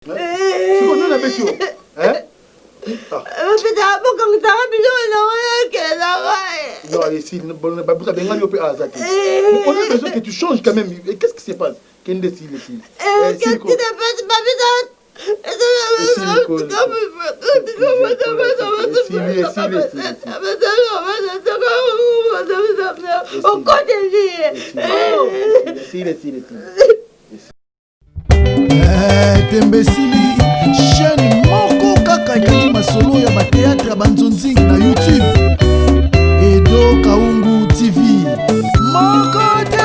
C'est qu'on a la bêtise. Hein? Non, ici, on a besoin que tu changes quand même. Qu'est-ce qui se passe? Qu'est-ce qui se passe? Tembesili chaîne moko kaka ekali masolo ya bateatre ya banzonzingi na YouTube Edo Kaungu TV moko te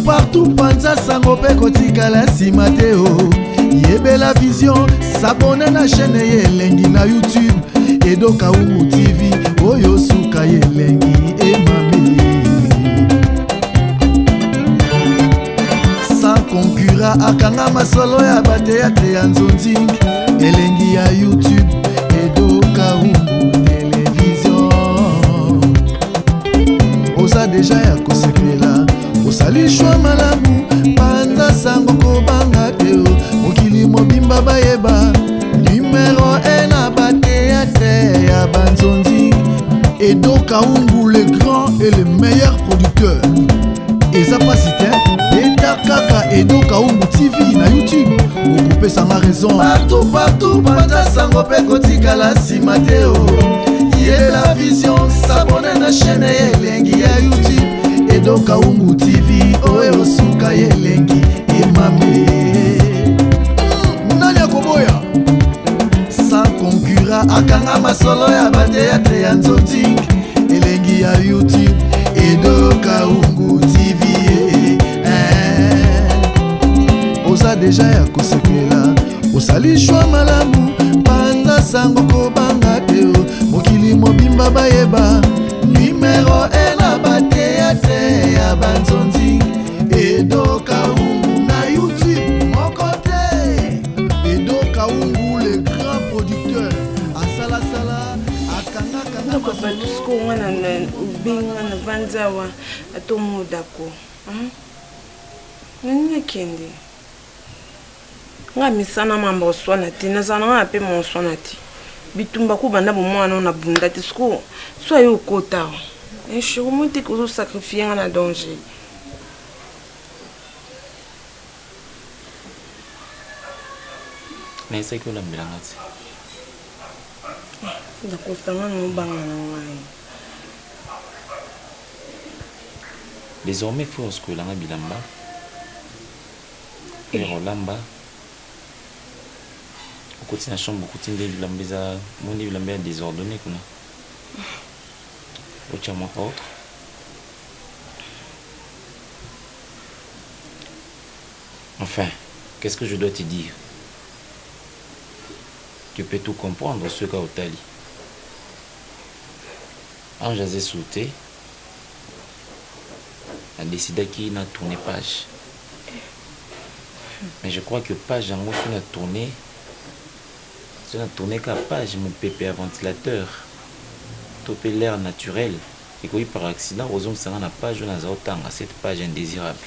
partout panza sango pe kotikala nsima te o yebela vision s'abonne na chaîne ye elengi na YouTube Edo Kaungu TV oyo suka ye elengi emami concurra akanga masolo ya bateatre ya nzonzing elengi ya YouTube Edo Kaungu Television oza deja ya kosepela osalishwa malamu panza sango kobanga te mokili mobimba bayeba numero 1 na bateatre ya banzonzing Edo Kaungu le grand et le meilleur producteur eza pasi te eta kaka Edo Kaungu TV na YouTube okopesa ma raison partout panza sango pe kotikala nsima te yela vision s'abonne na chaîne ye elengi ya YouTube Edo Kaungu TV oyo suka ye elengi emame nani akoboya sans concurra akanga masolo ya bateatre ya nzonzing elengi ya YouTube Edo Kaungu TV oza deja ya kosepela osalishwa malamu panza sango kobanga te mokili mobimba bayeba numero 1 na bateatre ya banzonzi Edo Kaungu na YouTube moko te Edo Kaungu le grand producteur asalasala akangakanga batusko wana binga na vanzawa atomudako nani kende nga misana mambo swana ti nazana nga pe mon swana ti bitumba ku banda bomwana na bunda ti sko so yo kota e shuru muti ko sacrifier nga na danger mais c'est que la bilangati da kostanga no banga na ngai désormais faut ce que la bilamba et rolamba côté na chambre côté de bilambeza mon bilamba désordonné kuna autre moi autre enfin qu'est-ce que je dois te dire tu peux tout comprendre ce qu'a Otali en jasé sauté a décidé qu'il n'a tourné page mais je crois que page en motion a tourné c'est une tournée qu'à page mon pépé à ventilateur topé l'air naturel et que par accident aux hommes ça n'a pas joué dans autant à cette page indésirable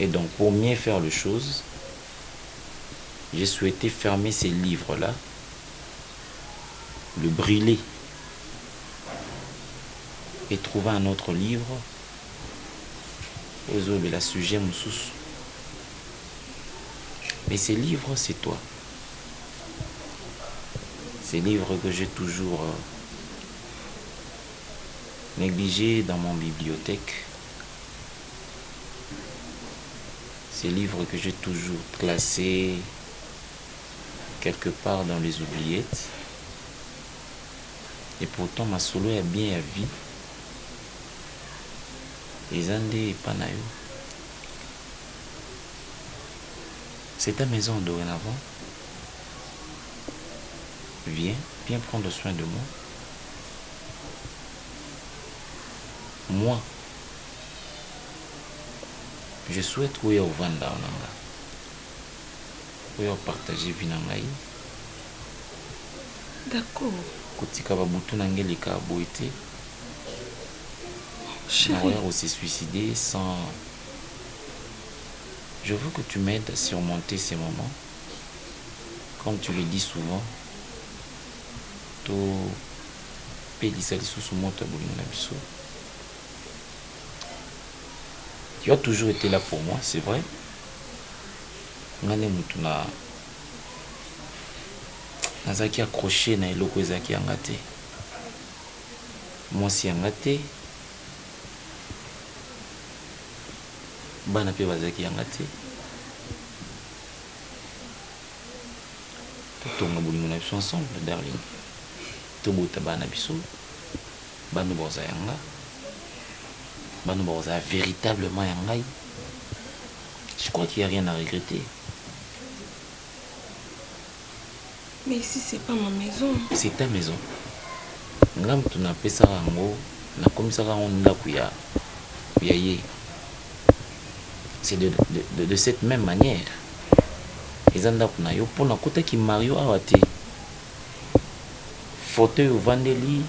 et donc pour mieux faire les choses j'ai souhaité fermer ces livres là le brûler et trouver un autre livre aux hommes et la sujet mon sous. Mais ces livres, c'est toi. Ces livres que j'ai toujours négligés dans mon bibliothèque. Ces livres que j'ai toujours classés quelque part dans les oubliettes. Et pourtant, ma solo est bien à vie. Les Andés et Panayo. C'est ta maison dorénavant. Viens prendre soin de moi. Moi, je souhaite où au Vanda Onanga. Où partager Vinangaï. D'accord. Kotika Babutu Nangelika Boité. Chérie. On s'est suicidé sans Je veux que tu m'aides à surmonter ces moments. Comme tu le dis souvent, tu as toujours été là pour moi, c'est vrai. Nazaki accroché na eloko ezaki yanga te. Mwasi yanga te. Bana pe bazaki yanga te. Totonga bolingo na biso ensemble, darling. Tobota bana biso. Bano boza yanga. Bano boza véritablement yangai. Je crois qu'il n'y a rien à regretter. Mais ici, c'est pas ma maison. C'est ta maison. Ngam tu na pesa rango, na komisaka onda kuya. Kuyaye. C'est de cette même manière. Ezanda kuna yo pona kota ki Mario awate. Fauteuil au Vandeli.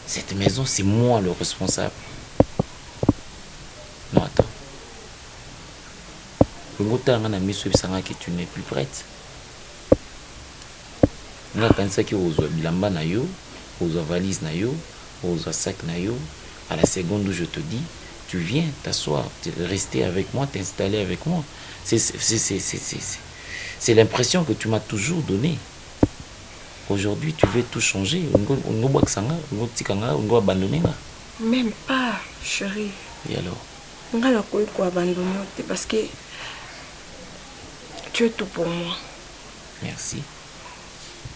Cette maison, c'est moi le responsable. Non, attends. Le ngota ngana miso bisanga que tu n'es plus prête. Nga kanisa ki ozwa bilamba na yo, ozwa valise na yo, ozwa sac na yo. À la seconde où je te dis, tu viens t'asseoir, rester avec moi, t'installer avec moi. C'est l'impression que tu m'as toujours donnée. Aujourd'hui, tu veux tout changer. Même pas, chérie. Et alors? Je ne vais pas abandonner parce que tu es tout pour moi. Merci.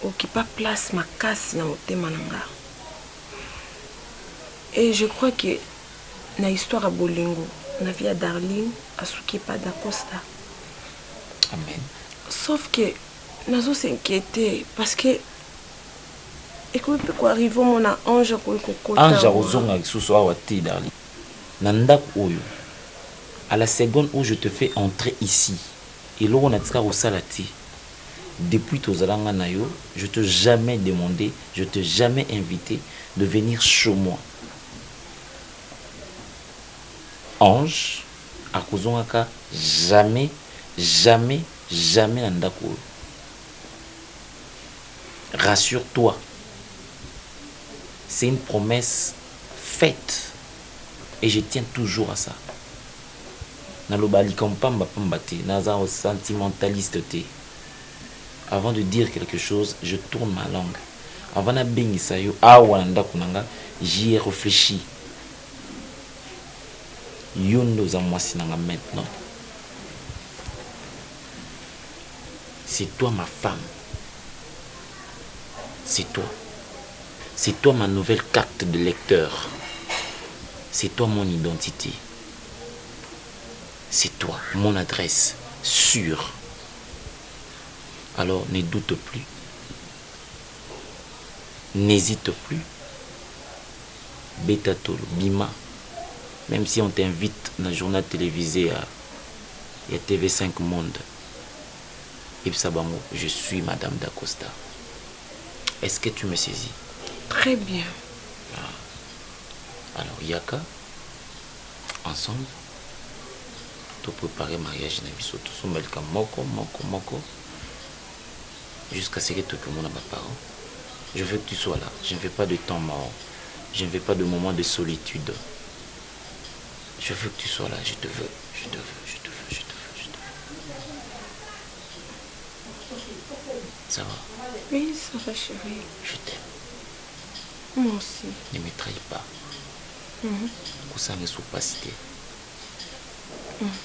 Occupe place ma casse na motema nanga. Et je crois que na histoire à Bolingo, na vie à Darling, à Souki pas d'Acosta. Amen. Sauf que nazo s'inquiéter parce que écoute quoi arrive mon ange ko kokota. Ange ozonga lisusu awa te Darling. Nanda oyo. À la seconde où je te fais entrer ici, et là on a tika osalati. Depuis Tozalanga Nayo, je te jamais demandé, je te jamais invité de venir chez moi. Ange, à Kozongaka, jamais, jamais, jamais Nandako. Rassure-toi. C'est une promesse faite. Et je tiens toujours à ça. Nalobali kompamba pambate, naza sentimentaliste te. Avant de dire quelque chose, je tourne ma langue. Avant de bengi sayo, j'y ai réfléchi. Yondo za mwasi nanga maintenant. C'est toi ma femme. C'est toi. C'est toi ma nouvelle carte de lecteur. C'est toi mon identité. C'est toi mon adresse sûre. Alors ne doute plus. N'hésite plus. Betatolo, Bima. Même si on t'invite dans le journal télévisé à TV5 Monde. Et puis je suis Madame Dacosta. Est-ce que tu me saisis? Très bien. Ah. Alors, Yaka, ensemble, tu préparer le mariage Nabiso, tout ça, moko. Jusqu'à ce que tu aies mes parents. Je veux que tu sois là. Je ne veux pas de temps mort. Je ne veux pas de moments de solitude. Je veux que tu sois là. Je te veux. Je te veux. Je te veux. Je te veux. Je te veux. Ça va? Oui, ça va, chérie. Je t'aime. Moi aussi. Ne me trahis pas. Kusanga sous pasité.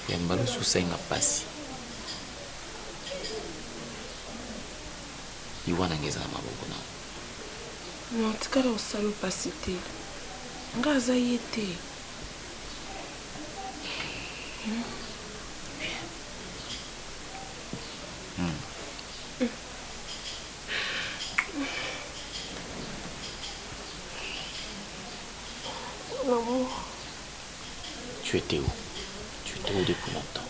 Yambalo sous senga passi. Iwana ngeza na maboko na. Non, tikala osala pasi te. Nga aza ye te. L'amour. Tu étais où? Tu étais où depuis longtemps?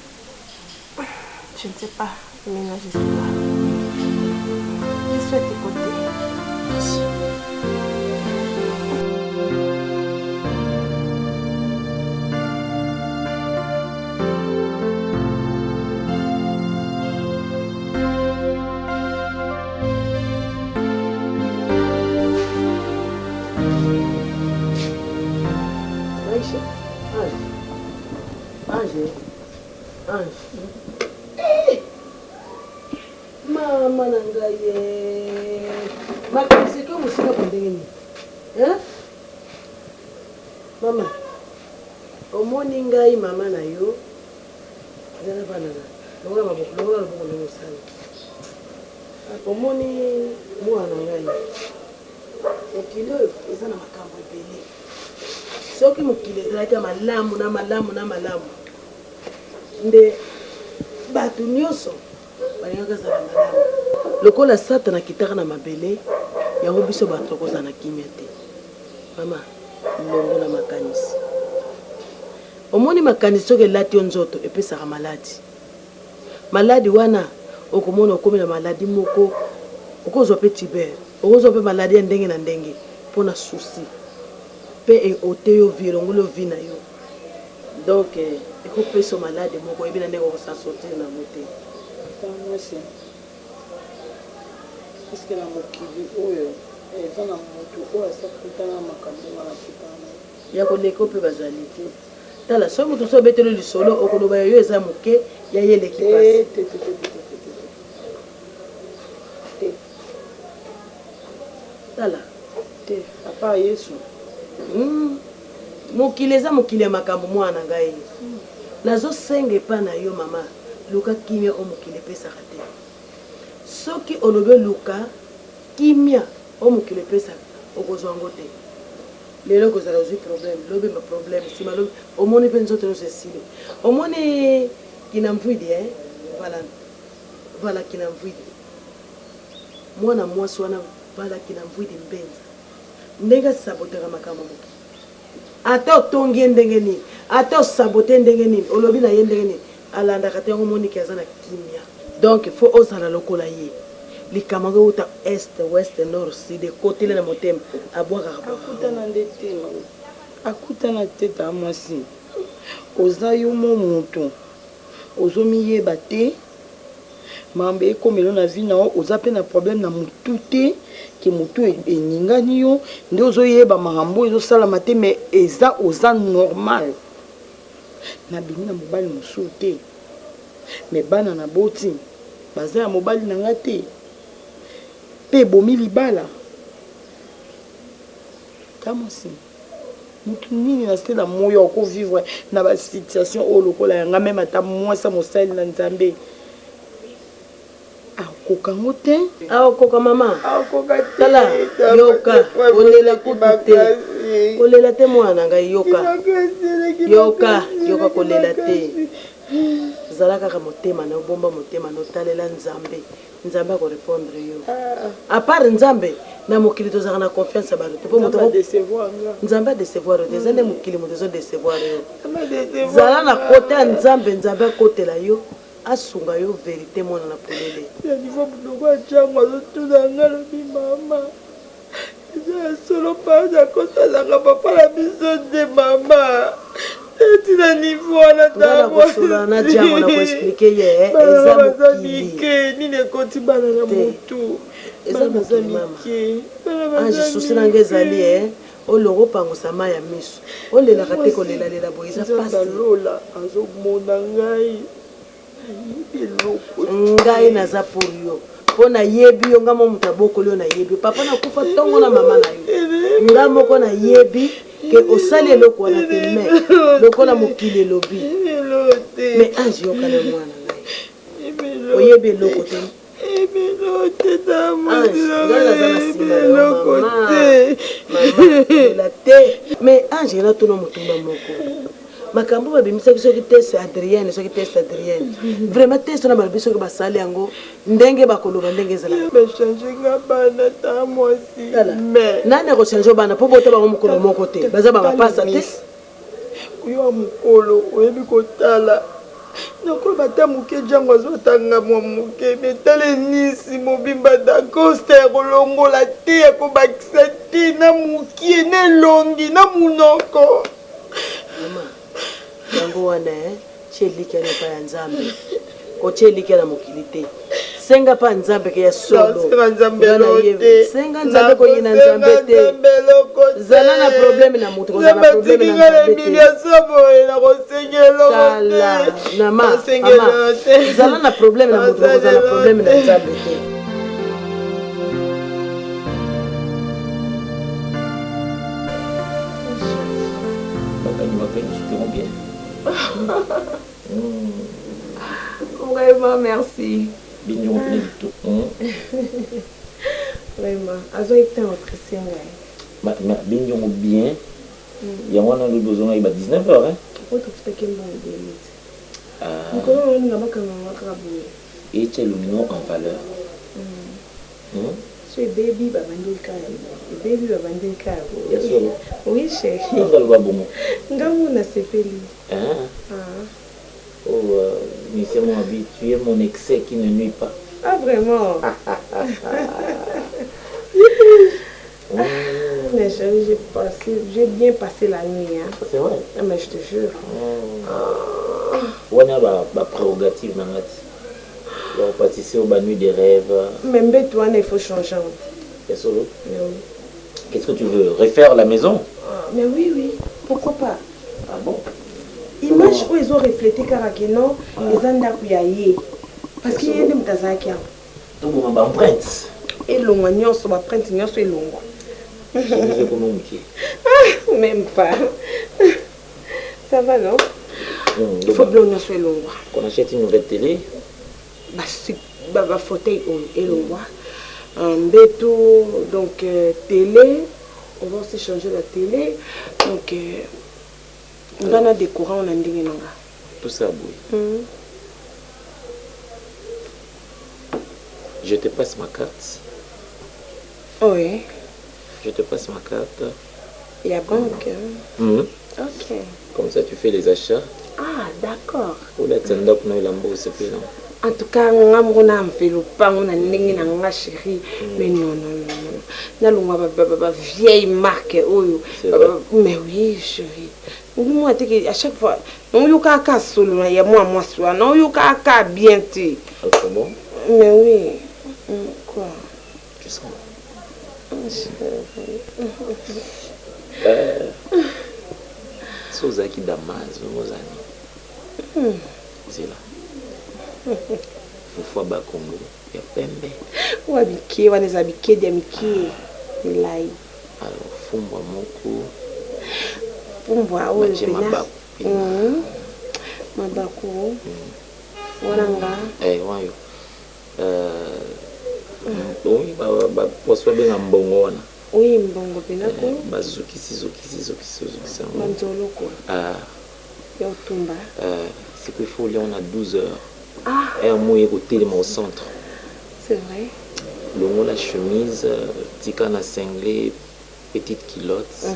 Je ne sais pas, mais là je suis là. Je suis à tes côtés. Merci. Mama nangaye. Makanisi ko musika kundengeni. Mama. Omoni ngai mama na yo. Zana banana. Lola maboko na musala. Omoni mwana ngai. Okilo ezana makambo ebele. Soki mokili ezalaki malamu na malamu. Nde bato nyonso balingaka zala malamu. Lokola satana kitaka na mabele yango biso bato kozala na kimia te. Mama, longo na makanisi. Omoni makanisi soki elati yo nzoto epesaka maladi. Maladi wana okomona okomi na maladi moko okozwa pe tibere. Okozwa pe maladi ya ndenge na ndenge mpona susi. Pe ote yo vi longolo vi na yo. Donc ekopesa malade moko ebina ndenge okosasortir na mote. Merci. Est-ce que la mokili oyo eza na moto oyo asakutana makambo na kitana ya koleka mpe bazali te. Tala so moto so betelo lisolo okoloba yo eza moke ya yele kipasi. Tala te papa Yesu. Mokili eza mokili ya makambo mwana ngai. Nazo senge pa na yo mama luka kimia o mokili pesaka te. Soki olobe luka kimia o mokili pesaka okozwa ngo te. Lelo kozala ozwi problème, lobe ma problème, si ma lobe omoni pe nzoto no sesile. Omoni kinamvwidi voilà kinamvwidi. Mwana mwasi wana voilà kinamvwidi mbenza. Ndenge sabotera makambo moki. Ata otongi ndenge nini, ata osabote ndenge nini, olobi na ye ndenge nini, alandaka te yango moni kaza na kimia. Donc il faut osala lokola ye. Likamanga uta est, ouest, nord, sud, côté na motema, abwaka akutana ndete akutana teta mwasi. Oza yo mo moto. Ozomiyeba te. Mambe ekomelo na vie na oza pe na problème na mutu te. Ki mutu eningani yo nde ozoyeba makambo ezosalama te mais eza oza normal na bini na mobali mosusu te mais bana na boti baza ya mobali na nga te pe ebomi libala kamasi mutu nini na se na moyo okovivre na basituation oyo lokola yanga meme ata mwasa mosali na nzambe akoka ngo te akoka mama akoka te tala yoka olela kutu te kolela te mwana ngai yoka kolela te zala kaka motema na bomba motema no talela nzambe akorépondre yo à part nzambe na mokili tozaka na confiance bato po moto nzambe adecevoir te eza nde mokili moto ezodecevoir yo zala na kote ya nzambe akotela yo asunga yo vérité mwana na polele ya niveau buloko ajango azotuna nga lobi mama eza solo pasi akosazaka papa na biso te mama tina niveau wana takosola na jango na koexplike ye eza mokili nini ekoti bana na motu eza mokili mama ange susi nanga ezali olongo pangosa mai ya miso olelaka te kolelalela boye eza pasi lola azomona ngai ngai naza pour yo mpo nayebi yo nga mo moto abokoli yo nayebi papa nakufa ntongo na mama na yo nga moko nayebi ke osali eloko wana te me lokola mokili elobi me ange yokana mwana ngai oyebi eloko te me ange natuna motumba moko makambo babimisaki soki teste Adrienne soki teste Adrienne vraiment teste na balobi soki basali yango ndenge bakoloba ndenge ezala nani akochange bana mpo bota bango mokolo moko te baza bamapasa te oyo mokolo oyebi kotala nakoloba ta moke jango azotanga mwa moke metale nisi mobimba dacoste ekolongola te ekobakisa te na mokie na elongi na munoko yango wana tielikana pa ya nzambe kotielika na mokili te senga pa nzambe ke ya solo senga nzambe lote senga nzambe ko yina nzambe te zala na problème na mutu ko zala problème na nzambe te na ko sengelo sala na ma zala na problème na mutu ko zala problème na nzambe te. Vraiment, merci. Vraiment. Azo été notre Sénégal. Bien, bien. Il y a un besoin de 19 heures. Pourquoi tu fais qu'un bon délai? Et tu es le nom en valeur. C'est baby, babandou kaya. Baby, babandou kaya. Oui, chérie. Ngamu na sepeli. Oh, mais c'est mon habitué, mon excès qui ne nuit pas. Ah, vraiment? Mais chérie, j'ai bien passé la nuit. Hein. C'est vrai? Ah, mais je te jure. On a ma prérogative, on va participer aux nuits des rêves. Même toi, il faut changer. Qu'est-ce que tu veux? Refaire la maison? Mais oui, oui. Pourquoi pas? Ah bon? Image où ils ont reflété Karakeno, les Andakuyaye. Parce qu'il y a des Mutazakia. Donc, on va empreinte. Et l'ongagnon, on va prendre une autre longue. Même pas. Ça va, non? Il faut que l'on soit longue. On achète une nouvelle télé? Bah, fauteuil et le roi. Béto, donc télé. On va aussi changer la télé. Donc, on a des courants, on a des gens. Tout ça, oui. Je te passe ma carte. Oui. Je te passe ma carte. Il y a banque. Ok. Comme ça, tu fais les achats. Ah, d'accord. En tout cas, on a fait le pain, on a une chérie. Mais non, non, non. On a une vieille marque. Mais oui, chérie. Moi, à chaque fois, on y a un solo, il y a moi, non, il y a un bien. Comment? Mais oui. Quoi? Tu sens? Sozaki Damas, nos amis. C'est là. Fufua Bakongo, il y a Pembe. Ou habité, ou les habité d'amitié. Alors, Fumbwa Moko. Fumbwa, ou le Mabaku. Mabaku. Wananga. Eh, wanyo. Oui, poswa benga mbongo wana. Oui, mbongo penako. Bazukisi. Banzolo quoi. Ya utumba. C'est qu'il faut aller, on a 12 heures. Ah. Et un moyen côté au centre. C'est vrai. Le la chemise, tika na cinglé, petite culotte,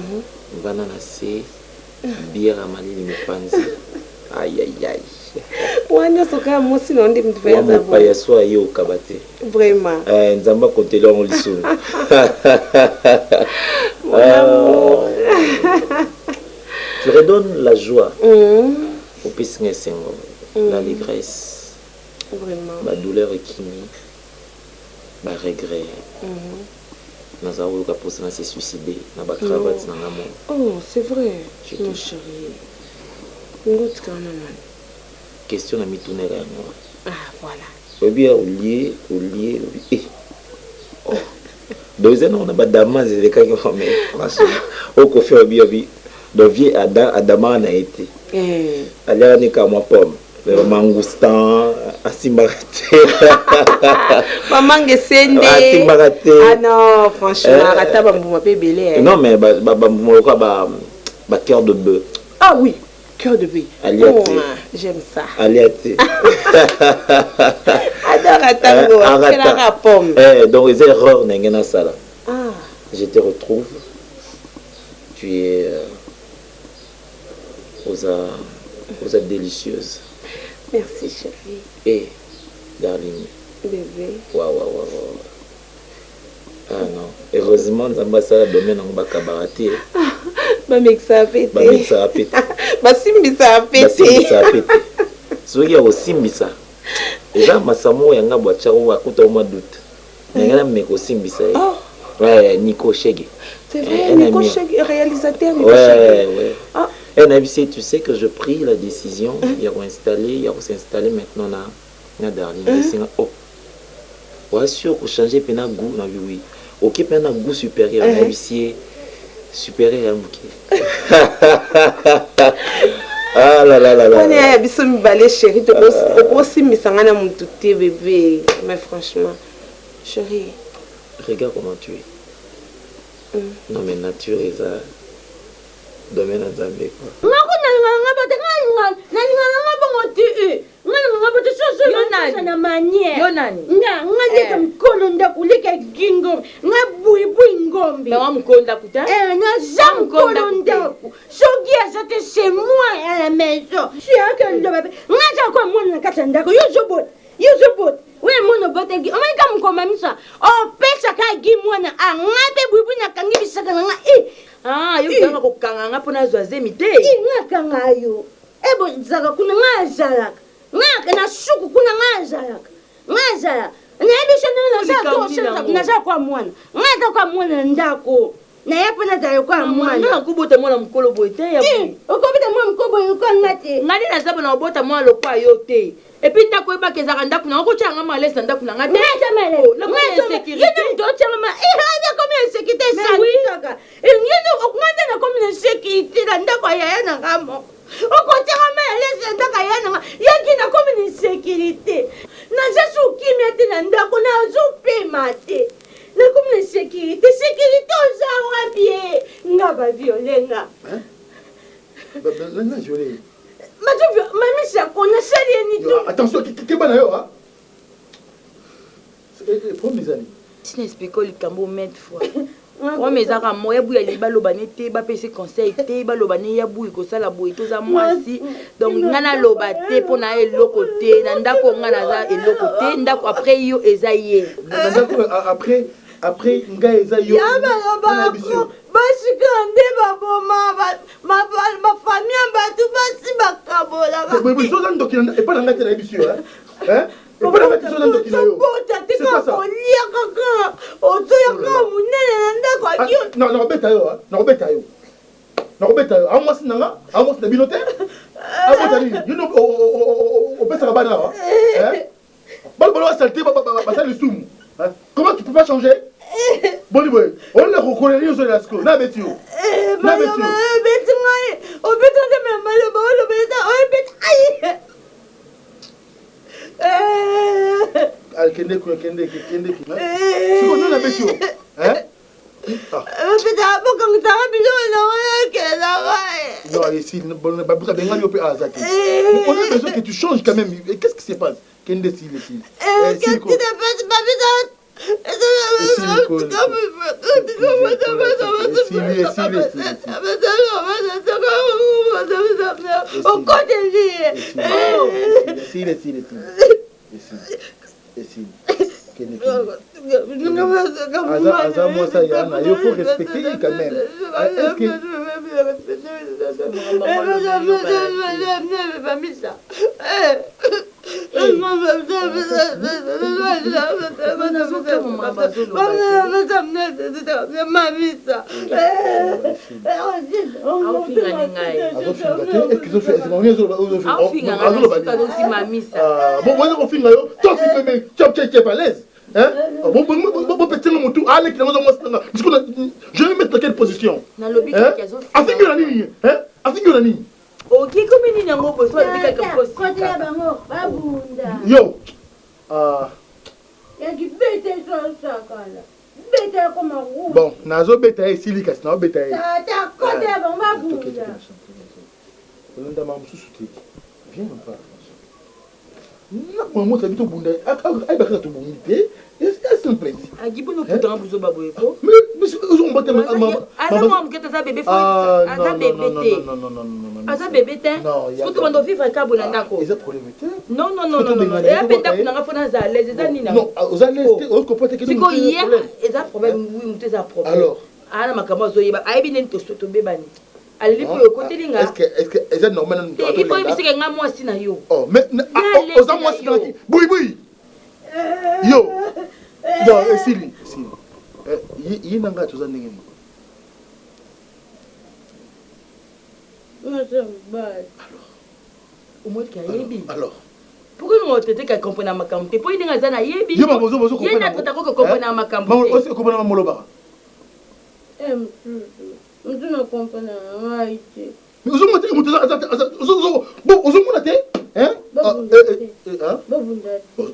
banana C, bière à Mali Mipanzi. Aïe aïe aïe. Wanya soka mosi na ndi mtu ya zabo. Paya so ayo kabate. Vraiment. Nzamba kotelo on liso. Tu redonnes la joie. Au piscine sengo. L'allégresse. Vraiment. Ma douleur est kimi. Ma regret. Nous avons eu à se suicider. Na ba cravate na ngamo. Oh, c'est vrai. Mon chéri. Ngoti kana nani. Question à mitourner à moi. Ah, voilà. Ou bien au lié. Oh. Deuxième, on a pas Damas et les cas qui ont mais franchement, au coffre au bien, donc vieux Adama n'a été. Allez, on est comme moi pomme. Le mangoustan, Asimbarate. Maman Gesende. Asimbarate. Ah non, franchement, Rata Bambou m'a belé. Non, mais cœur de bœuf. Ah oui. Cœur de bœuf. Oh, j'aime ça. Aliate. Adore Atango. C'est la pomme. Donc, les erreurs, n'est-ce ça là. Ah. Je te retrouve. Tu es aux délicieuse. Merci, chérie. Et, darling. Bébé. Waouh. Ah non. Heureusement, l'ambassade domaine en Bakabarati. Bamixa a pété. Bamixa a pété. Basimbisa a pété. Basimbisa a pété. Ce qui est au Simbisa. eza masamo yanga bwacha o akuta au mois d'août ngana meko simbisa ouais Nico Chege c'est vrai Nico Chege réalisateur Nico Chege et Nabissé tu sais que je pris la décision il y a s'installer maintenant na Darling c'est oh ouais sûr que changer pena goût na vie oui OK pena goût supérieur Nabissé supérieur à Mouké ah là là là là on est biso mi balé chérie to aussi mi sangana mutu te bébé mais franchement chérie regarde comment tu es non mais nature est ça domaine à Zambé quoi oui, mon bote, on m'a comme comme ça. Oh, pesa ka gi mwana angabe bubu na kangi bisaka nga ah, yo kanga ko kanga nga pona zwaze mite. Nga kanga yo. Ebo nzaka kuna nga zalaka. Nga na suku kuna nga zalaka. Nga zalaka. Na ebisho na za to shaka na za kwa mwana. Nga ta kwa mwana ndako. Na yapo na za kwa mwana. Na kubota mwana mkolo boite ya bu. Okobita mwana mkobo yo kwa ngati. Ngani na zaba na obota mwana lokwa yo te. Et puis t'as quoi que Zaranda kuna ko changa malais nda kuna ngate la sécurité yendo ndo changa comme sécurité ça kaka yendo okunganda na comme sécurité nda kwa yaya na ngamo oko changa malais nda kwa yaya na yaki na comme sécurité na jesu kimete na nda kuna zupe mate na comme sécurité za wa bien ngaba violenga Là, violé. Mamie, ça connaît ça, attention, qu'est-ce que tu as? Prends mes amis. Si n'explique le cambo maintes fois. Oh mes amis, moi ya bouya liba lobane te ba pese conseil te ba lobane ya bouya ko sala bouya to za mwasi. Donc ngana lobate pona eloko te na ndako ngana za eloko te ndako après yo ezaye. Ndako après nga ezayo. Ya ba basikande baboma ma famille batu basi bakabola. Mais so zando ki et pas na ngate na biso hein? Hein? Et pas na ngate so zando ki na yo. C'est quoi ça? Olia kaka. Otoya ka munene na ndako akio. Non, na robeta yo hein? Na robeta yo. Na robeta yo. Amwasi nanga, amwasi na binote. Abota ni, you know o pesa bana hein? Balbolo salté ba ça le soum. Comment tu peux pas changer? Bon boy, on l'a reconnu sur la school. Na betio. Na betio. Betio mai. O betio de me malo bolo beta. O betio. Al kende ki. C'est quoi na betio? Hein? Beta bo kan ta bilo na wa ke la wa. Non, allez si bon ba buta benga yo pe azaki. On a besoin que tu changes quand même. Et qu'est-ce qui se passe? Kende si les filles. Qu'est-ce qui se passe? Ba beta il faut respecter quand même. Je vais mettre dans quelle position? Ok, comme il y a un mot besoin de quelque chose. Yo. Bon, nazo beta ici li kasi na beta. Ta côté bon ba bunda. On ndama mususu te. Viens en parle. Na maman t'habite au bunda. Ai ba ka to bunda. Est-ce que plaît? A gibo no puta na buzo babo eko. Mais on va te maman. Asa mo mketa za bébé fo. Asa bébé te. Asa bébé te. Faut que on vivre ka bona ndako. Ils ont problème te. Non. Et apenda kuna nga fona za l'aise za nina. Non, aux à l'aise, on comporte que siko hier, ils ont problème oui, mute za problème. Alors, ana makambo zo yeba aibi nento soto bebani. Ali po côté linga. Est-ce que est normal non? Il faut bisika nga moi si na yo. Oh, mais aux moi si na boui. Yo. Non, Sili. Yi nanga toza ndenge ni. Au moins qu'il y a yebi. Alors. Pourquoi on te dit qu'elle comprend ma campé? Pourquoi il y a des années yebi? Yo bozo comprendre. Il y a des comprendre ma campé. Maman aussi comprendre moloba. Je ne comprends pas. Mais vous avez monté bon, vous avez monté hein? Oh,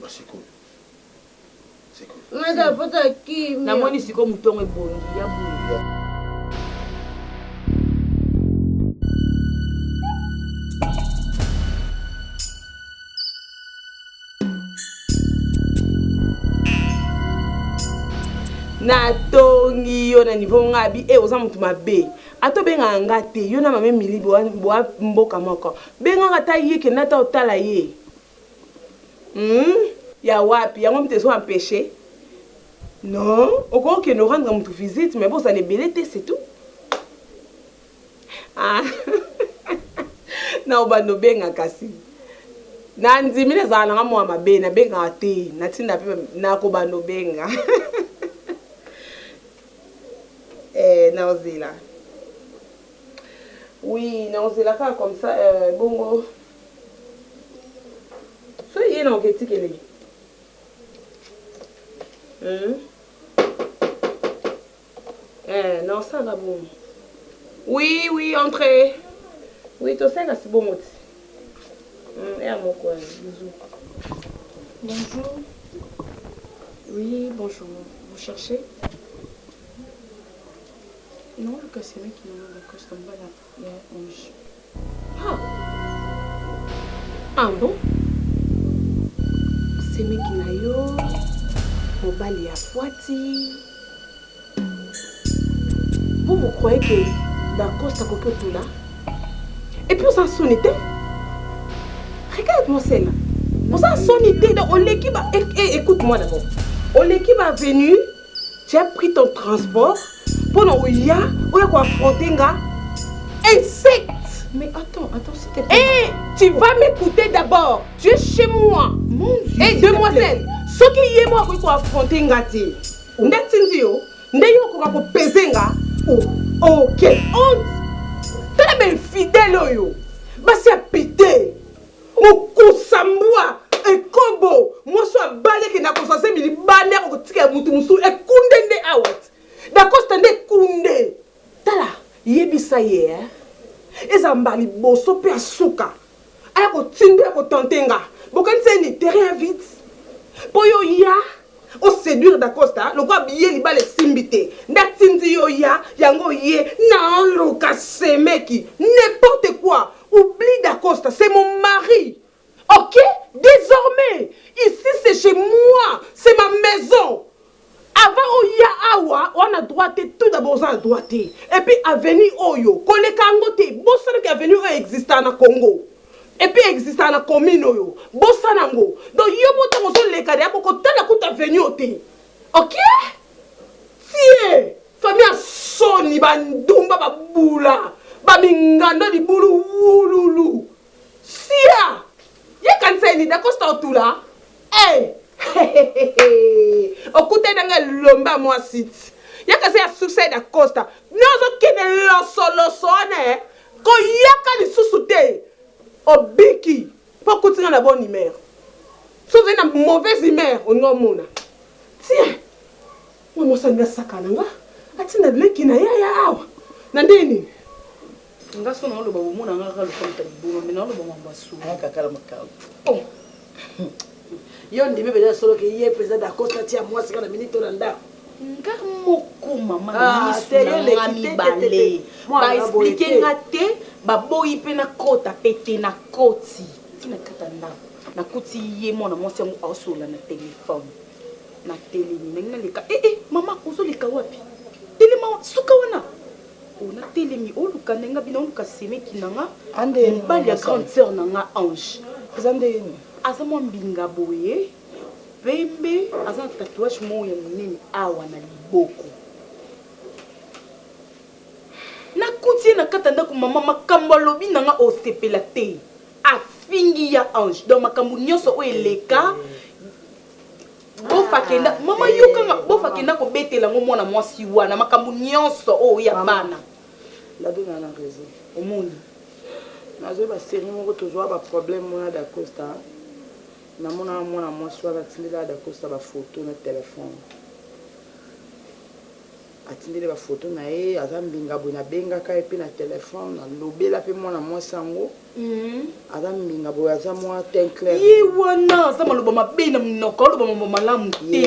c'est cool. C'est cool. Nada pota ki. Na moni siko mutongo ebongi ya buya. Na tongi yo na niveau ngabi oza mutu mabe ato benga ngate yo na mame mili bo mboka moko benga ngata yeke nata otala ye ya wapi yango mtezo empêcher non oko ke no rendre mutu visite mais bon ça ne belete c'est tout ah na obando benga kasi na ndimi na zala nga mwa mabe na benga te na tinda pe na ko bando benga Naozela. Oui, Naozela comme ça, bongo. Soyez non, qu'est-ce qu'elle est? Non, ça va bon. Oui, oui, entrez. Oui, tu sais que c'est bon, moti. Et à mon coin, bisous. Bonjour. Oui, bonjour. Vous cherchez? Non, le cas c'est mec qui m'a le costume là. Il y a 11. Ah bon? C'est mec qui n'a yo. Mobali à Fouati. Vous croyez que d'accord ça coque tout là? Et puis on s'en sonnité. Regarde-moi celle-là. On s'en sonnité. Donc l'équipe a... écoute-moi d'abord. L'équipe a venu. Tu as pris ton transport. Pendant qu'il y a quoi affronter nga insecte. Mais attends, s'il te plaît. Eh, tu vas m'écouter d'abord. Tu es chez moi. Mon Dieu. Eh, demoiselle, ce qui est moi quoi affronter nga ti. Ndetindio, ndeyo ko peser nga. Oh, quelle honte. Très bien fidèle yo. Basi a pité. Okusambwa ekombo. Moi so balé que na konsense bi bané ko tika mutu musu e kundende awat. D'accord, c'est un kunde. Tala, yebisa ye. Ezambali boso pe asuka. Aya ko tinde ko tantenga. Bokan se ni terrain vide. Poyo ya o séduire d'Acosta, le quoi billet li ba le simbité. Ndatindi yo ya, yango ye na loka semeki. N'importe quoi. Oublie d'Acosta, c'est mon mari. OK? Désormais, ici c'est chez moi, c'est ma maison. Avant Oya Awa, on a droité tout d'abord on a droité. Et puis avenue Oyo, koleka ngote, bossana qui avenue existe na Congo. Et puis existe na commune Oyo, bossana ngo. Donc yo boto mozo leka de ko tala kuta avenue ote. OK? Tie, famille soni bandumba babula, ba mingando di bulu wululu. Sia. Ye kansa ni d'accord sta tout là. Eh. Okute danga lomba moi site. Yaka se ya succès d'Acosta. Nozo kene losone. Ko yaka ni susute. Obiki. Pour continuer la bonne humeur. Si vous avez une mauvaise humeur, on va mona. Tiens. Moi ça nga sakananga. Atina leki na ya awa. Na ndeni. Nga sona lo babo mona nga ka lo konta bono mais na lo babo mbasu. Nga kala makao. Oh. Yo ndimi beza solo ke ye président d'Acosta tia moi c'est quand la minute olanda. Nga moko mama Ah, ni te yo le mi balé. Ba expliquer nga te ba boyi pe na kota pete na koti. Tina kata ndako. Na koti ye mona mo se mo osola na téléphone. Na télé ni nga leka. Mama ozo leka wapi? Télé ma suka wana. Ona télé mi oluka nga bina oluka semeki nanga. Ande ba ya grande sœur nanga Ange. Zande ni. Aza mwa mbinga boye pembe aza tatouage moya munene awa na liboko na kuti akuti na katanda ku mama makambo lobi nanga osepela te afingi ya ange donc makambo nyonso o eleka bofakenda mama yokanga bofakenda ko betela ngo mwana mwasi wana makambo nyonso o ya bana la dona na raison au monde nazo ba série moko toujours ba problème mona da Costa na mona mwana mwasi wana tindela da Costa ba photo na téléphone atindele ba photo na ye azambinga bona benga ka epi na téléphone na lobela pe mwana mwasi ngo azambinga bo azamwa teint clair yi wana za maloba mabe na mnoko loba malamu te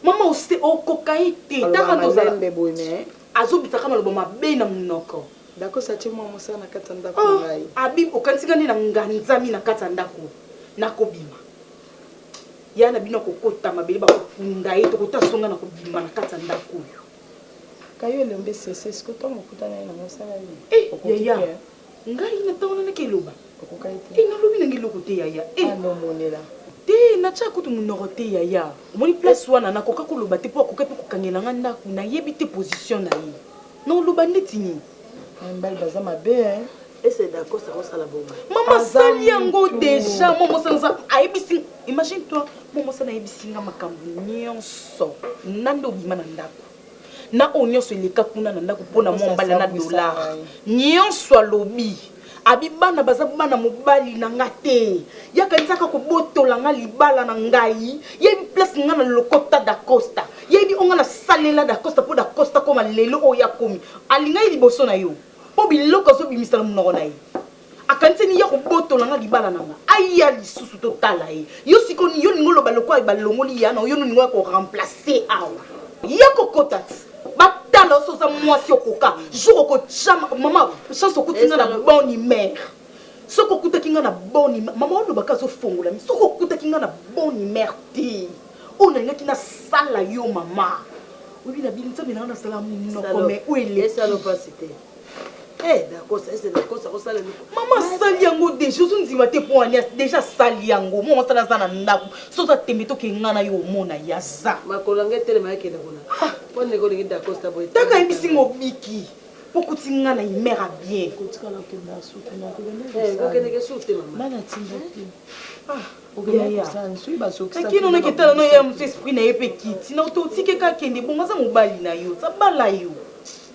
mama ose okokaite taka tozala bebone azobisa kama loba mabe na mnoko dako sache mwa musa na kata ndako ngai abi okansika ni na nganzami na kata ndako nakobima yana bino kokota mabele ba kunda yeto kotasonga na kobima na kata ndako yo kayo lembe sese sko to mokutana na mosala ni ya ngai na tawona na keloba okokaite ina lobi na ngiloko te ya ano monela te na cha kutu munoko te ya moni place wana na koka koloba te po akoka pe kokangela nga ndako na yebi te position na ye na oloba neti ni mbali baza mabe et c'est d'accord ça va la bombe mama sali yango déjà momo sanza aibisi imagine toi momo sana aibisi nga makambo nyonso nando bima na ndako na onyoso eleka kuna na ndako pona mombala na dollar nyonso alobi abibana baza bana mobali na nga te yakanzaka kobotola nga libala na ngai yebi place nga na lokota da Costa yebi onga na salela da Costa po da Costa koma lelo oya komi alingai liboso na yo po biloko zo bimisa na munoko na ye akanteni ya kobotola nga libala na nga aya lisusu totala ye yo sikoni yo lingolo baloko ay balongoli yana yo no ningo ko remplacer awa ya kokota batala osoza mwasi okoka jour ko chama mama chance okutinga na bonne mère soko kutakinga na bonne mama ono bakazo fongola mi soko kutakinga na bonne mère te ona ngaki na sala yo mama obi na binza bina na sala no comme oele ça lo pas cité d'accord ça c'est d'accord ça sala mama sali yango déjà zo nzima te po anya déjà sali yango mo sala sana ndako soza tembe to kenga na yo mona yaza makolanga tele mayeke na bona pon ne kolingi d'accord ça boy taka ibisi ngobiki poko tinga na imera bien kotika na kenda sutu na ko kene ke sutu mama bana tinda te akino na ketala no ya mtu esprit na ye pe kiti na totike ka kende bongo za mobali na yo tsabala yo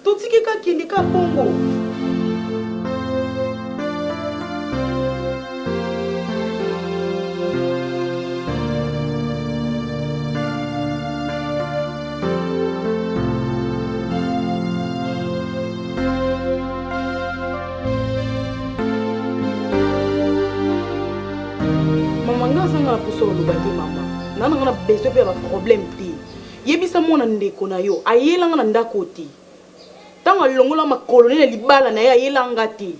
totike ka kende ka bongo nana ngana besoin pe ba problème te yebisa mona ndeko na yo ayelanga na ndako te tanga longola makolo ne libala na ye ayelanga te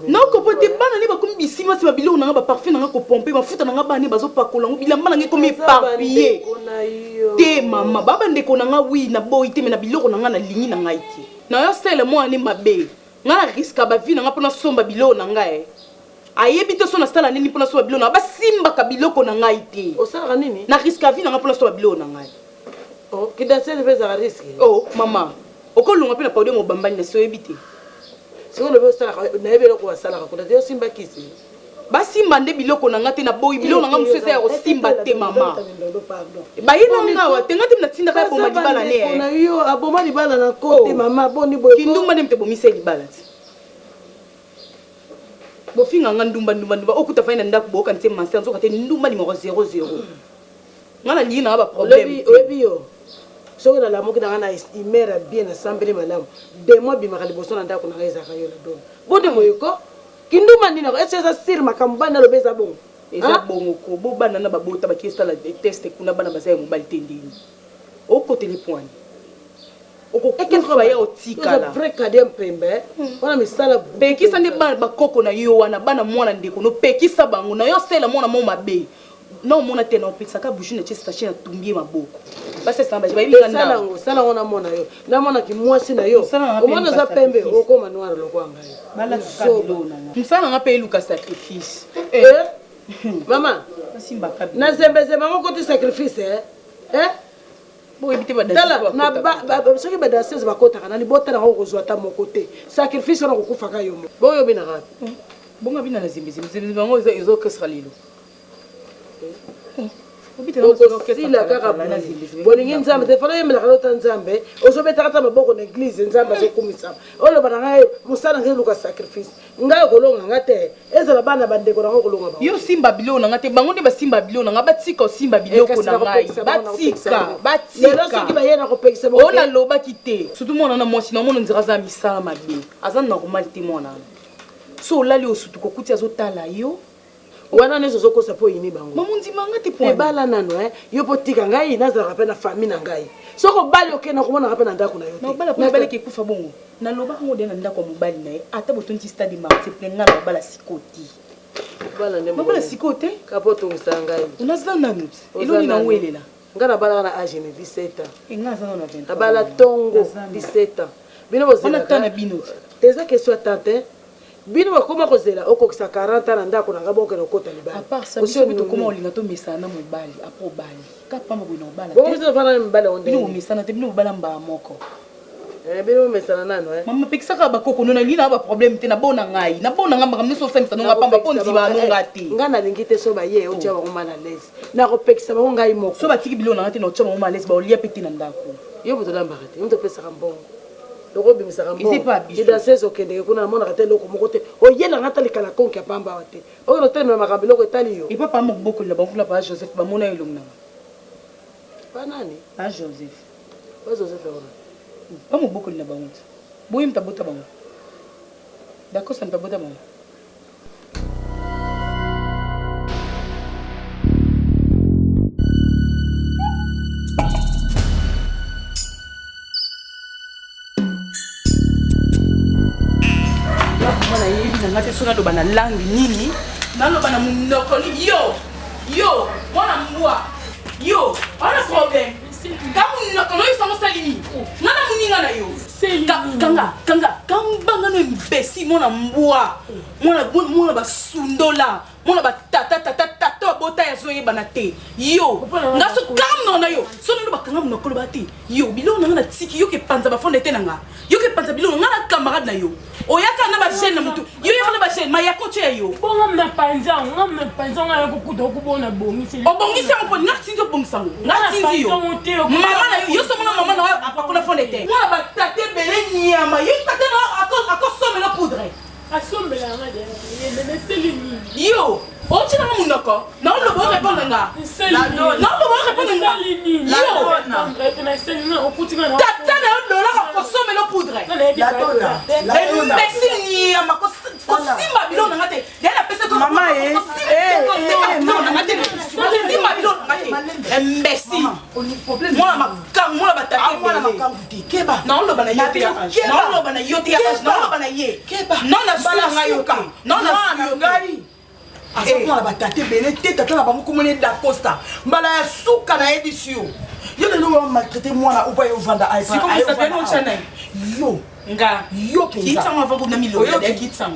noko pote bana ne bakomi bisima si babilo nanga ba parfum nanga ko pomper mafuta nanga bani bazo pakola ngo bilamba nanga komi éparpillé te mama baba ndeko nanga wi na boy te me na biloko nanga na lingi na ngai te na yo sele mo ani mabe ngana risque ba vie nanga pona somba bilo nanga ayebi te so na sala nini pona so babilo na basimba ka biloko na ngai te osala nini na risque avi na pona so babilo na ngai ki danser ne pesa risque mama okolunga pe na paude mo bambani na so yebi te siko no be osala na yebi loko wasala ka kuna te simba kisi basimba nde biloko na ngai te na boyi biloko na ngai musu eza ya kosimba te mama bayina nga wa te ngai te natinda ka boma libala ne na yo aboma libala na kote mama boni boy kindumba nde mte bomisa libala te bofinga nga ndumba okuta fai na ndako boka nte manse nzoka te ndumba numéro 00 ngana lingi na ba problème oyebi yo soki na lamoki na nga na imera bien na sambele malamu de mois bimaka liboso na ndako na nga ezaka yo na don bode moyiko kindumba nini nako ese eza sire makambo bana aloba eza bongo eza bongo ko bo bana na babota bakesala test kuna bana bazaya mobali te ndeni okotele point okokufa ya otikala vrai cadet mpembe wana misala pekisa nde bana bakoko na yo wana bana mwana ndeko no pekisa bango na yo sela mwana mo mabe na omona te na opesaka bougie na chesa china tumbie maboko basi samba bayilinga ndango sala ngona mona yo na mona ki mwasi na yo omona za pembe okoma noir lokwa ngai bala kabilo na msana nga pe eluka sacrifice mama basimba kabilo na zembe zembe ngo kote sacrifice soki badansese bakotaka na libota nango kozwa ata moko te sacrifice wana kokufaka yo boyo binaka bonga bina na zimbi bango ezokesaka lelo okosila kaka bolingi nzambe te fana yemelaka lota nzambe ozobetaka ata maboko na eglize nzambe azokumisama oloba na ngai mosala ngai luka sacrifice ngai kolonga nga te ezala bana bandeko nango kolonga yo simba biloko na nga te bango nde basimba biloko na nga batika osimba biloko na ngai lelo soki bayena kopekisa oyo nalobaki te surtout mwana na mwasi namona nzira aza misala mabe aza normal te mwana so olali osutu kokuti azotala yo wana nezo zokosa po yini bango mamundima nga te po ebala nano yo po tika ngai nazalaka mpe na famille na ngai soko obali okenda komonaka mpe na ndako na yo te mobali ekufa bongo nalobaka ngo de na ndako ya mobali na ye ata botonti stade martyr nga na mobala sikoti mobala siko te kapo tongisa ngai unaza nanu eloni na welela nga nabalaka na age 17 ans nga aza na 20 nabala tongo 17 ans bino bozelaka na bino teza question tante bino bakoma kozela okokisa 40 ans na ndako nanga bokena okota libala apart ça biso tokoma olinga tomesana na mobali apo obali kapamba boyina obala bongo biso tofana na mibala onde bino bomesana te bino bobala mbala moko bino bomesana nano mama pekisaka bakoko nona lina ba problème te nabona ngai makambo nyonso osamisa nonga pamba mpo nziba nonga te nga nalingi te so baye otia bango mal à l'aise nakopekisa bango ngai moko so batiki biloko nanga te na otia bango mal à l'aise baolia mpe te na ndako yo botolambaka te yo topesaka mbongo loko bimisaka mbongoidanseuse okendeke kuna namonaka te eloko moko te oyelanga ata likala konki ya pamba awa te okeno telememaka biloko etali yo epa pamba kobokolela bankula pa joseph bamona yo elongi nanga banani pa joseph wana bamobokolela bango te boyi mutabota bango d'accord sa mutabota bango nanga te so naloba na langi nini naloba na monokoli yo mwana mbwa yo wana problème ka monokolo oyo sango salini nga na moninga na yo kanga no imbesi mwana mbwa mwana basundola mwana batatatatatata babota ya zoyebana te yo nga so kamno na yo so naloba kanga monokolo ba te yo biloko nanga na tiki yo kepanza bafonde te nanga yo kepanza biloko nga na camarade na yo oyaka na bajene na mutu yo yaka na bajene mayako tie yo bonga mna panza nga yako kuta okubona bongisi obongisi yango po nga tinzi obongisa ngo nga tinzi yo mama na yo so mama na yo apakona fonde te mwana batate bele nyama yo tate na akosomela poudre asombela nga de yebele nini yo otina nga munoko na olobo répondre nga na olobo répondre nga yo tata na yo lola akosomela poudre imbécile nyama kosimba biloko nanga te dela pesa to mama kosimba biloko nanga te imbécile mwana makangu mwana batate keba na oloba na yo te na oloba na yo te na oloba na ye non na sala nga yo te non na sala ngai asakomona batate bene te tata na bango komona da costa mbala ya suka na yebisi yo yo lelo oyo maltraité mwana opa yo vanda yo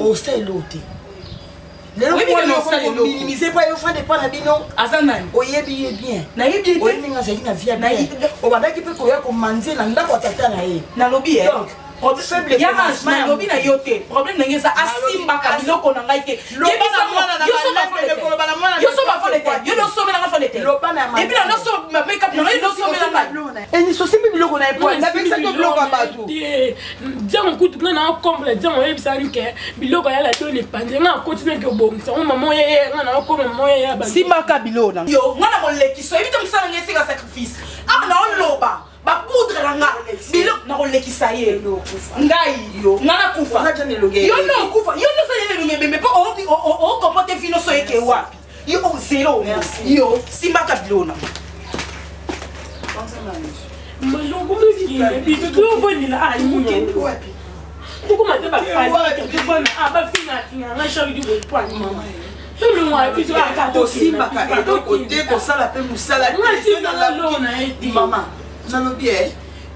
oselo te lelo minimize po yo vanda epa na bino oyebi ye bien oyebi nga zali na via bien obandaki mpe koya komanzela ndako ya tata na ye nalobi nalobi na yo te problème nange eza asimbaka biloko na ngai te yososomelanga fone te epi na enisosimbi biloko na epnapekisaki biloko ya bato diango kutu nga na okomble diango oyebisani ke biloko yala to lepanze nga akontinue obongisa ngo mama oyeye nga na okoma mama oyeye simbaka biloko na yo nga na kolekiso ebi te mosala nge esika sacrifice awa na oloba bapoudre na nga biloko na kolekisa ye ngai nga nakufa yo nokufa yo nosala elongi ebembe mpo okompote vino so eke wapi yo zero yo simbaka biloko na osimbaka eloko te kosala mpe mosala te mama nalobi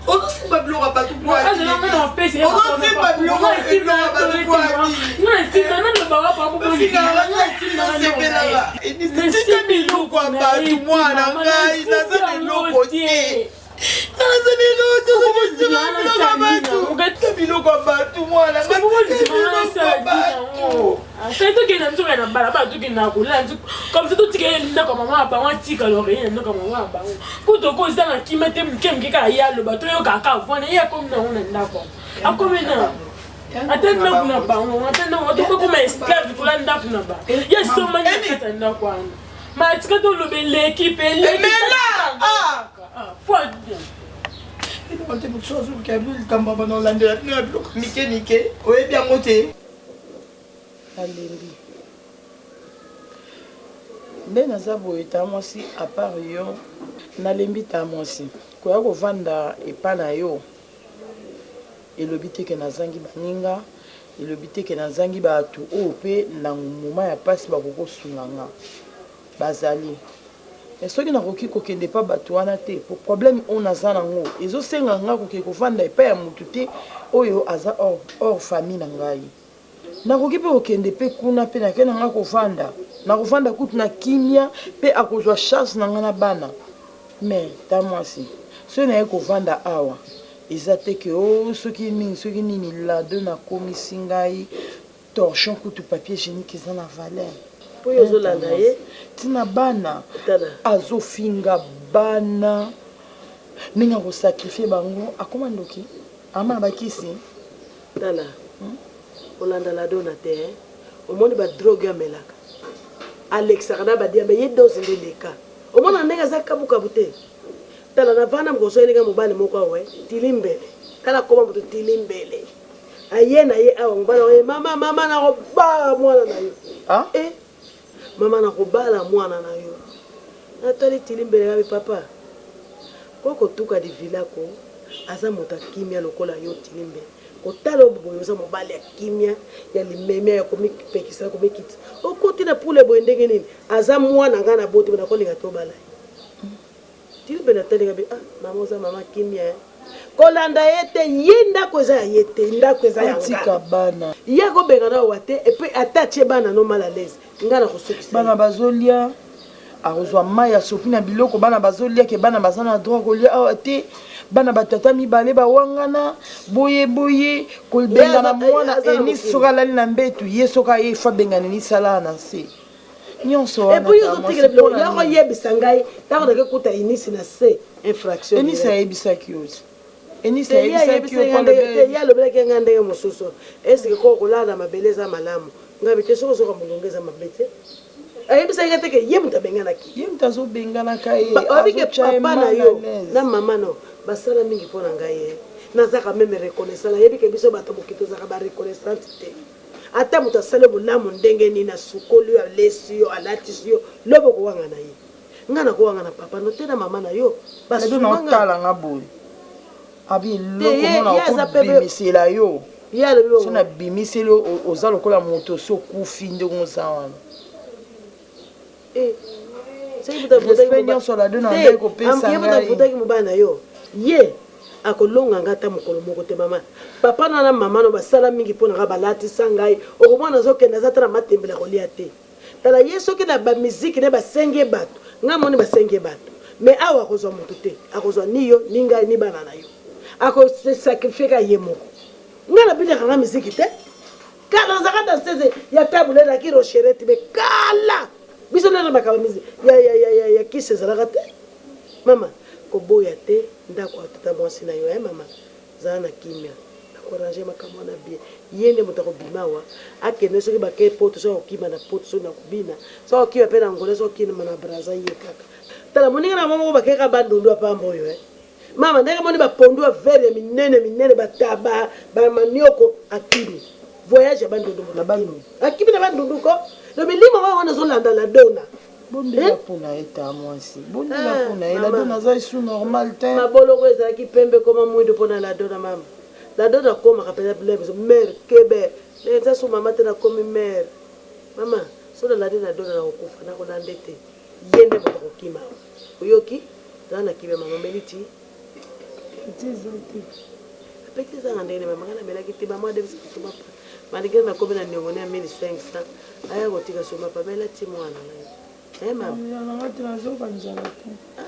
ozosimba biloko ya bato ozosimba biloko ya bato tika biloko ya bato mwana ngai naza na eloko te Comme ça, tout ce qui est là, comme maman a pas un tic à l'oreille, comme maman a pas. Pour te causer dans qui mettait qui a le bateau, il y a comme on est d'accord. À combien attends, non, pas on attend comme esclave pour la nappe. Il y a so many d'accord. Mais est-ce que tu l'équipe est là? Quoi? On te dit chose qui a vu le camp dans l'endroit, Nike, oui, bien monté. Alembi. Nde naza boye ta mwasi à part yo nalembi ta mwasi koya kovanda epa na yo elobi te ke nazangi baninga elobi te ke nazangi bato oyo mpe na moma ya pasi bakokosunga nga bazali soki nakoki kokende pa bato wana te po problème oyo naza nango ezosenga nga koke kovanda epai ya motu te oyo aza hors famille na ngai nakoki mpe kokende mpe kuna mpe nake na nga kovanda nakovanda kutu na kimia mpe akozwa charge na nga na bana mais ta mwasi soki naye kovanda awa eza te ke soki nini lado nakomisi ngai torchon kutu papier génique eza na valeur po yo ozolanda ye ntina bana azofinga bana ndenge akosakrifie bango akoma ndoki ama bakisi tala olanda lado na te omoni badrogue amelaka alexaka na badiambe ye dose nde leka omona ndenge aza kabukabu te tala na vana mokoso eninga mobali moko awe tilimbele tala koma moto tilimbele aye na ye awa mobali awe mama nakobala mwana na yo mama nakobala mwana na yo natali tilimbele yabe papa kokotuka divilako aza moto akimia lokola yo tilimbele kotala oboyo oza mobali ya kimia ya limemia ya komipekisa komikiti okoti na pule boye ndenge nini aza mwana nga na bote bona kolinga tobala tilibe na tali ngabi mama oza mama kimia kolanda ye te ye ndako eza ya ye te ndako eza ya tika bana ye kobenga na wa te epuis atatie bana no mal à l'aise nga na kosukisa bana bazolia akozwa mai ya sopi na biloko bana bazolia ke bana baza na droit kolia awa te bana batata mibale bawangana boye kobengana mwana eni soki alali na mbetu ye soki aye fa bengana eni sala na se nyonso wanayako yebisa ngai ntango nake kuta enisi na se infraction enisi ayebisaki oti enisi ye alobelaki nga ndenge mosusu eske koko kolala mabele eza malamu ngai bite soko soka molongo eza mabe te ayebisaki teke ye moto abenganaki ye moto azobenganaka ye abike papa na yo na mama no basala mingi mpo na ngai ye nazaka meme reconnaissant nayebike biso bato moki tozaka bareconnaissante te ata moto asali bolamu ndenge nini asukoli yo alesi yo alatisi yo lobo kowanga na ye nga nakowanga na papa no te na mama na yo basunaotalanga boye abi eloko kobimisela yo so na bimiseli oza lokola moto so okufi ndenge oza wana nyonso mobali na yo ye akolonga nga ata mokolo moko te mama papa na mama no basala mingi mpo nanga balatisa ngai okomwana azokende aza ta na matembele kolia te tala ye soki na bamiziki ne basenge bato nga moni basenge bato mais awa akozwa moto te akozwa ni yo ni ngai ni bana na yo akosakrifie ka ye moko nga nabinaka nga miziki te kala nazaka na seze ya tabule naki rochere me kala biso nana makaba miziki ya kisi ezalaka te mama koboya te ndako atata mwasi na yo mama zala na kimia akorange makambo wana bien ye nde moto akobima awa akende soki bake poto soki akokima na poto soki nakobina soki akokima mpe na ngole soki okima na braza ye kaka tala moninga na mama bakeka bandundu apamba oyo mama ndenge moni bapondu ya vere ya minene bataba bamanioko akimi voyage ya bandundu akimi na bandundu ko lo milimo wana zolanda la dona bondela mpona eta mwasi bondela mpona ye ladona aza esu normal te maboloko ezalaki pembe koma mwindo mpona ladona mama ladona akomaka mpenza bilebiso mere kebe eza so mama te nakomi mere mama so nalandi ladona nakokufa nakolande te ye nde moto akokima oyoki zala na kimia mama meliti apeti ezanga ndenge mama nga namelaki te mama adebisakasomapa malgré nakomi na niongo ne ya 1500 aya kotika somapa melati mwana naye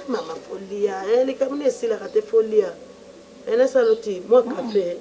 mama folia likambo esilaka te folia nasala ti mwa kafe